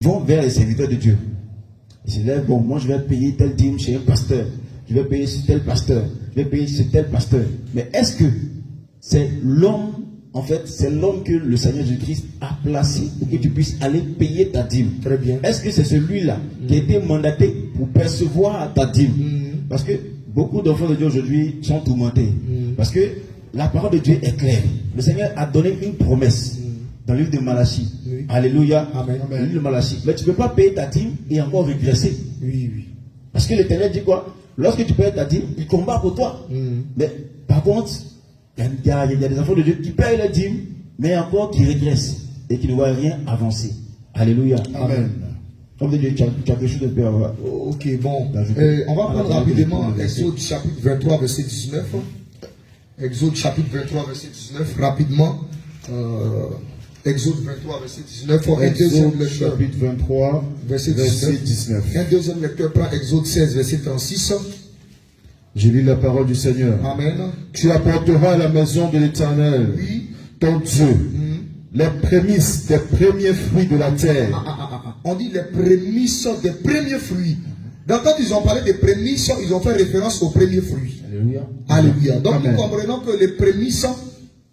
vont vers les serviteurs de Dieu. Ils se disent, bon, moi je vais payer tel dîme chez un pasteur, je vais payer chez tel pasteur, je vais payer chez tel pasteur. Mais est-ce que c'est l'homme, en fait, c'est l'homme que le Seigneur Jésus-Christ a placé pour que tu puisses aller payer ta dîme? Très bien. Est-ce que c'est celui-là qui a été mandaté pour percevoir ta dîme? Parce que beaucoup d'enfants de Dieu aujourd'hui sont tourmentés. Parce que la parole de Dieu est claire. Le Seigneur a donné une promesse dans le livre de Malachie. Oui. Alléluia. Amen. Le livre de Malachie. Mais tu ne peux pas payer ta dîme et encore régresser. Oui, oui. Parce que l'Éternel dit quoi? Lorsque tu payes ta dîme, il combat pour toi. Mais par contre, il y a des enfants de Dieu qui payent la dîme, mais encore qui régressent et qui ne voient rien avancer. Alléluia. Amen. Comme de Dieu, tu as quelque chose de peur. Ok, bon. On va prendre Ah, rapidement ah, Exode chapitre 23, verset 19. Exode chapitre 23, verset 19. Rapidement. Exode 23, verset 19. Un deuxième Exode lecteur. chapitre 23, Verset 19. Un deuxième lecteur prend Exode 16, verset 36. Je lis la parole du Seigneur. Amen. Tu apporteras à la maison de l'Éternel, Oui. ton Dieu, les prémices des premiers fruits de la terre. On dit les prémices des premiers fruits. Donc quand ils ont parlé des prémices, ils ont fait référence aux premiers fruits. Alléluia. Alléluia. Donc Amen. nous comprenons que les prémices,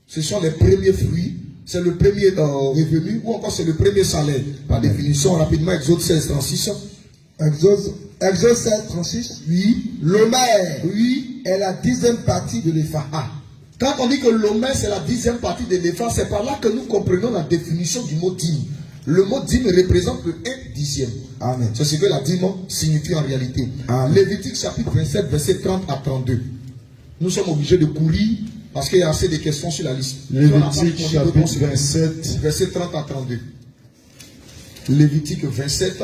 ce sont les premiers fruits. C'est le premier revenu ou encore c'est le premier salaire. Par définition, rapidement, Exode 16, 36. Exode 16, 36. Oui. L'Omer, Oui. est la 10e partie de l'Épha. Quand on dit que l'Omer c'est la 10e partie de l'Épha, c'est par là que nous comprenons la définition du mot dîme. Le mot dîme représente le 1/10. Amen. C'est ce que la dîme signifie en réalité. Amen. Lévitique chapitre 27, verset 30 à 32. Nous sommes obligés de courir parce qu'il y a assez de questions sur la liste. Lévitique chapitre 27, verset 30 à 32. Lévitique 27,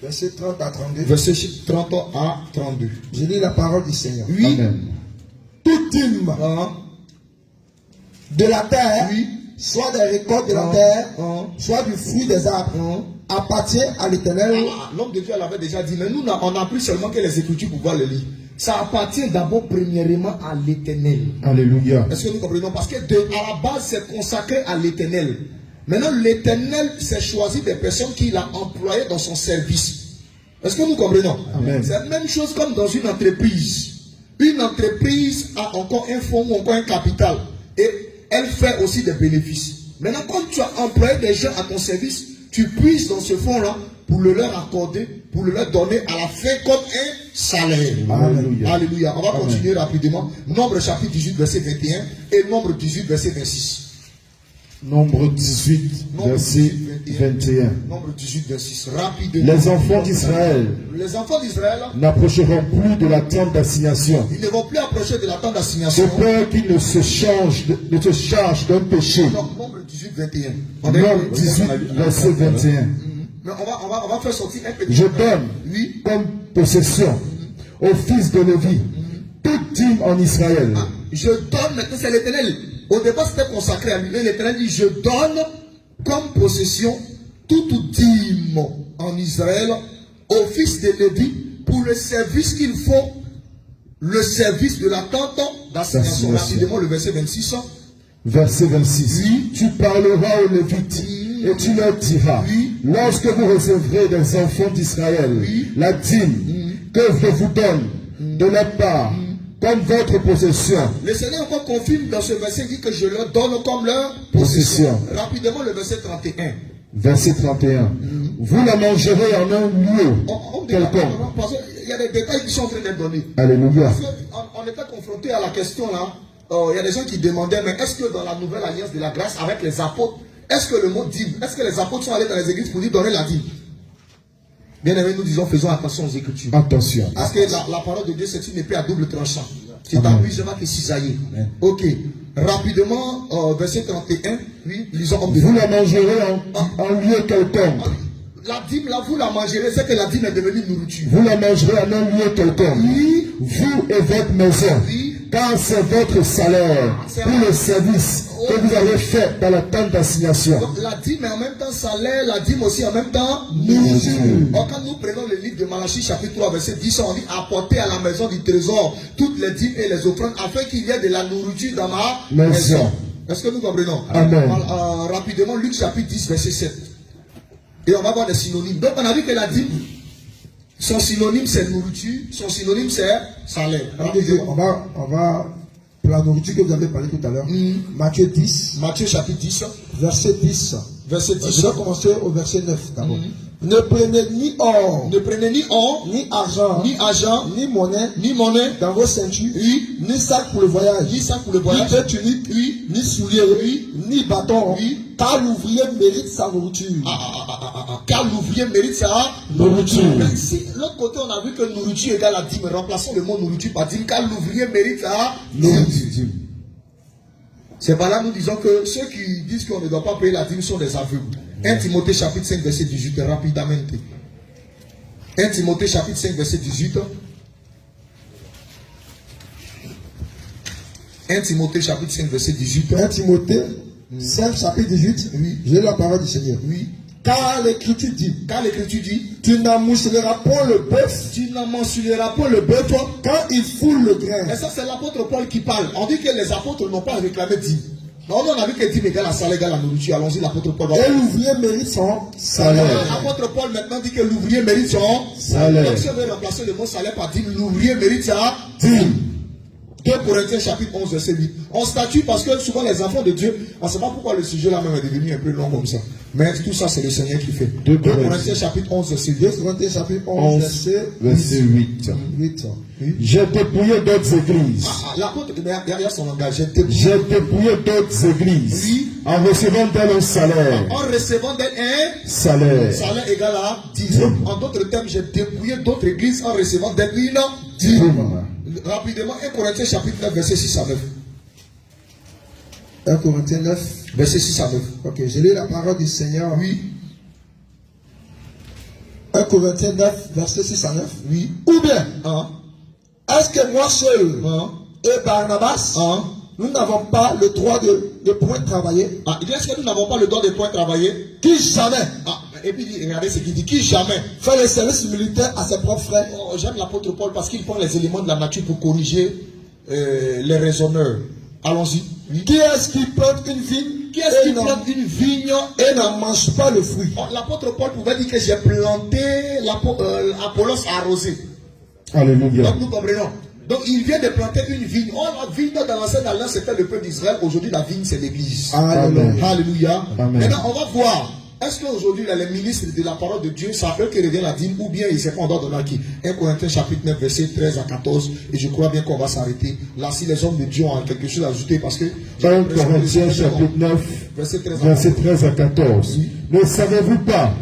Verset 30 à 32. verset 30 à 32. Je lis la parole du Seigneur. Oui. Amen. Toute dîme Hein? de la terre, Oui. soit des récoltes de la Hein? terre, Hein? soit du fruit des arbres, appartient à l'Éternel. L'homme de Dieu l'avait déjà dit, mais nous on n'a plus seulement que les Écritures pour voir le lire. Ça appartient d'abord premièrement à l'Éternel. Alléluia. Est-ce que nous comprenons? Parce que à la base, c'est consacré à l'Éternel. Maintenant, l'Éternel s'est choisi des personnes qu'il a employées dans son service. Est-ce que nous comprenons? Amen. C'est la même chose comme dans une entreprise. Une entreprise a encore un fonds ou encore un capital. Et elle fait aussi des bénéfices. Maintenant, quand tu as employé des gens à ton service, tu puisses dans ce fonds-là pour le leur accorder, pour le leur donner à la fin comme un salaire. Alléluia. Alléluia. On va Amen. continuer rapidement. Nombre chapitre 18, verset 21 et Nombre 18, verset 26. Nombre 18, Nombre verset 18, 21. Nombre 18, 26. Rapidement. Les enfants d'Israël Les enfants d'Israël, n'approcheront plus de la tente d'assignation, ils ne vont plus approcher de la tente de d'assignation. peur qu'ils ne se chargent d'un péché. Non, Nombre 18, 21. On est- Nombre 18, verset 21. Mais on va faire sortir un petit. Je donne Oui. comme possession aux fils de Lévi toute dîme en Israël. Je donne, maintenant c'est l'Éternel. Au départ c'était consacré à lui. Mais l'Éternel dit, je donne comme possession toute dîme en Israël aux fils de Lévi pour le service qu'ils font, le service de la tente d'assignation. D'assignation. Rapidement le verset 26. Verset 26. Oui. Tu parleras aux Lévites et tu leur diras, Oui. lorsque vous recevrez des enfants d'Israël Oui. la dîme que je vous donne de leur part comme votre possession, Le Seigneur encore confirme dans ce verset, il dit que je leur donne comme leur possession. Possession. Rapidement le verset 31. verset 31, vous la mangerez en un lieu On débat, quelconque. parce qu'il y a des détails qui sont en train d'être donnés. Alléluia. Parce qu'on était confronté à la question là, il y a des gens qui demandaient, mais est-ce que dans la nouvelle alliance de la grâce avec les apôtres, est-ce que le mot dîme, est-ce que les apôtres sont allés dans les églises pour dire donner la dîme? Bien aimé, nous disons faisons attention aux Écritures. Attention. Parce que la parole de Dieu, c'est une épée à double tranchant. Tu Amen. t'appuies que cisailler. Ok. Rapidement, verset 31. Oui, lisons. Vous la mangerez en lieu quelconque. La dîme, là, vous la mangerez, c'est que la dîme est devenue nourriture. Vous la mangerez en un lieu quelconque. Oui. Vous et votre maison. Oui. Car c'est votre salaire pour le service que vous avez fait dans la tente d'assignation. Donc, la dîme est en même temps salaire, la dîme aussi en même temps nourriture. Or, quand nous prenons le livre de Malachie, chapitre 3, verset 10, on dit apporter à la maison du trésor toutes les dîmes et les offrandes afin qu'il y ait de la nourriture dans ma maison. Est-ce que nous comprenons? Amen. Rapidement, Luc chapitre 10, verset 7. Et on va voir des synonymes. Donc on a vu que la dîme, son synonyme c'est nourriture, son synonyme c'est salaire. On va pour la nourriture que vous avez parlé tout à l'heure. Matthieu 10. Matthieu chapitre 10. Verset 10. Verset 10. Je vais commencer au verset 9 d'abord. Ne prenez ni or, ni argent, ni monnaie dans vos ceintures, ni sac pour le voyage, ni deux tuniques, ni souliers, ni bâton, car l'ouvrier mérite sa nourriture. Car l'ouvrier mérite sa nourriture. Mais si l'autre côté on a vu que nourriture égale à dîme, remplaçons le mot nourriture par dîme, car l'ouvrier mérite sa nourriture. C'est par là nous disons que ceux qui disent qu'on ne doit pas payer la dîme sont des aveugles. 1 Timothée chapitre 5 verset 18 rapidement. 1 Timothée chapitre 5 verset 18. 1 Timothée chapitre 5 verset 18. 1 Timothée 5 chapitre 18. Oui. J'ai la parole du Seigneur. Oui. Car l'écriture dit, tu n'amoncelleras pas le bœuf, quand il foule le grain. Et ça c'est l'apôtre Paul qui parle. On dit que les apôtres n'ont pas réclamé dîme. Non, on a vu que dîme égale à salaire égale à nourriture. Allons-y, l'apôtre Paul. Et l'ouvrier mérite son salaire. L'apôtre Paul maintenant dit que l'ouvrier mérite son salaire. Donc si on veut remplacer le mot salaire par dîme, l'ouvrier mérite sa dîme. 2 Corinthiens chapitre 11 verset 8. On statue parce que souvent les enfants de Dieu, on ne sait pas pourquoi le sujet là même est devenu un peu long comme ça. Mais tout ça c'est le Seigneur qui fait. 2 Corinthiens chapitre 11 verset 8. 2 Corinthiens chapitre 11 verset 8. J'ai dépouillé d'autres églises. L'apôtre, derrière son langage, j'ai dépouillé d'autres églises. Oui. En recevant d'elles un salaire. En recevant d'elles un salaire. Salaire égal à 10. En d'autres termes, j'ai dépouillé d'autres églises en recevant d'elles une dîme. Rapidement, 1 Corinthiens chapitre 9, verset 6 à 9. 1 Corinthiens 9, verset 6 à 9. Ok, je lis la parole du Seigneur. Oui. 1 Corinthiens 9, verset 6 à 9. Oui. Ou bien, est-ce que moi seul et Barnabas, nous n'avons pas le droit de point travailler? Il dit, est-ce que nous n'avons pas le droit de point travailler? Qui jamais? Et puis regardez ce qu'il dit, qui jamais fait le service militaire à ses propres frères? J'aime l'apôtre Paul parce qu'il prend les éléments de la nature pour corriger les raisonneurs. Allons-y. Oui. Qui est-ce qui plante une vigne? Qui est-ce qui plante une vigne et n'en mange pas le fruit? L'apôtre Paul pouvait dire que j'ai planté, Apollos a arrosé. Alléluia. Donc nous comprenons. Donc il vient de planter une vigne. La vigne dans l'ancienne alliance c'était le peuple d'Israël. Aujourd'hui la vigne c'est l'église. Alléluia. Maintenant on va voir. Est-ce qu'aujourd'hui, les ministres de la parole de Dieu, ça eux qui revient la dîme, ou bien ils savent qu'on doit donner à qui? 1 Corinthiens chapitre 9, verset 13 à 14, et je crois bien qu'on va s'arrêter. Là, si les hommes de Dieu ont quelque chose à ajouter, parce que... 1 Corinthiens chapitre 9, verset 13 à 14. Oui. Ne savez-vous pas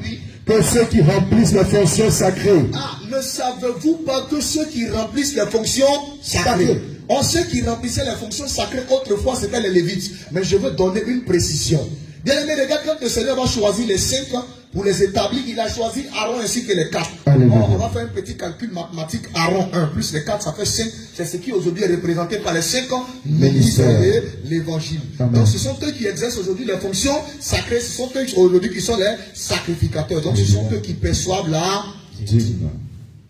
que ceux qui remplissent les fonctions sacrées... ne savez-vous pas que ceux qui remplissent les fonctions sacrées... Ceux qui remplissaient les fonctions sacrées, autrefois, c'était les Lévites. Mais je veux donner une précision. Bien aimé, regarde, quand le Seigneur va choisir les 5 pour les établir, il a choisi Aaron ainsi que les 4. On va faire un petit calcul mathématique. Aaron 1 plus les 4, ça fait 5. C'est ce qui aujourd'hui est représenté par les 5 ministres de l'évangile. Donc ce sont eux qui exercent aujourd'hui les fonctions sacrées. Ce sont eux aujourd'hui qui sont les sacrificateurs. Donc ce sont eux qui perçoivent la dîme.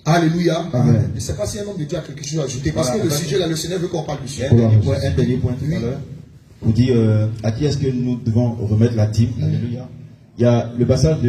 Alléluia. Amen. Je ne sais pas si un homme de Dieu a quelque chose à ajouter. Parce que le sujet là, le Seigneur veut qu'on parle du sujet. Un dernier point tout à l'heure. Pour dire à qui est-ce que nous devons remettre la dîme. Alléluia. Il y a le passage de